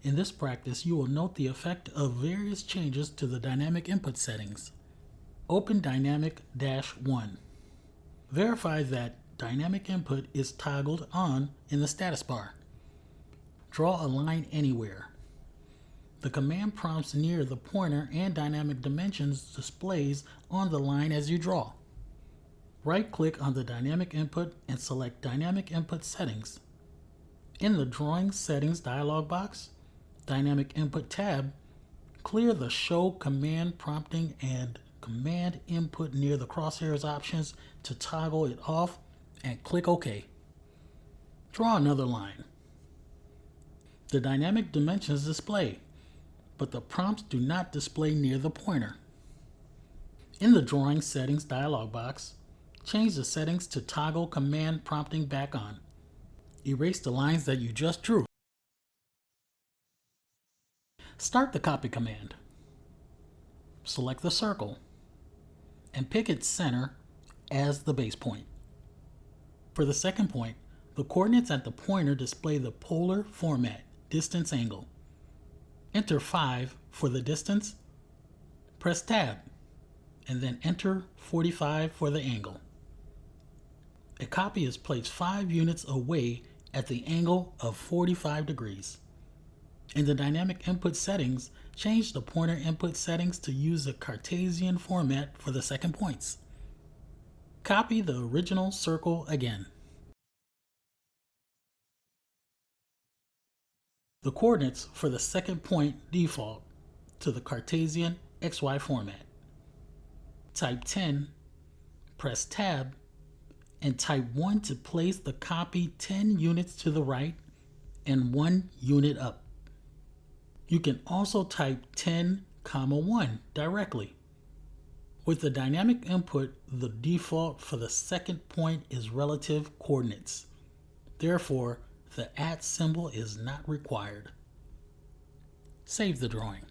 In this practice, you will note the effect of various changes to the dynamic input settings. Open Dynamic-1. Verify that Dynamic Input is toggled on in the status bar. Draw a line anywhere. The command prompts near the pointer and dynamic dimensions displays on the line as you draw. Right-click on the Dynamic Input and select Dynamic Input Settings. In the Drawing Settings dialog box, Dynamic Input tab, clear the Show Command Prompting and Command Input near the crosshairs options to toggle it off and click OK. Draw another line. The dynamic dimensions display, but the prompts do not display near the pointer. In the Drawing Settings dialog box, change the settings to toggle command prompting back on. Erase the lines that you just drew. Start the copy command. Select the circle and pick its center as the base point. For the second point, the coordinates at the pointer display the polar format, distance angle. Enter 5 for the distance, press Tab, and then enter 45 for the angle. A copy is placed 5 units away at the angle of 45 degrees. In the dynamic input settings, change the pointer input settings to use the Cartesian format for the second points. Copy the original circle again. The coordinates for the second point default to the Cartesian XY format. Type 10, press Tab, and type 1 to place the copy 10 units to the right and 1 unit up. You can also type 10, 1 directly. With the dynamic input, the default for the second point is relative coordinates. Therefore, the @ symbol is not required. Save the drawing.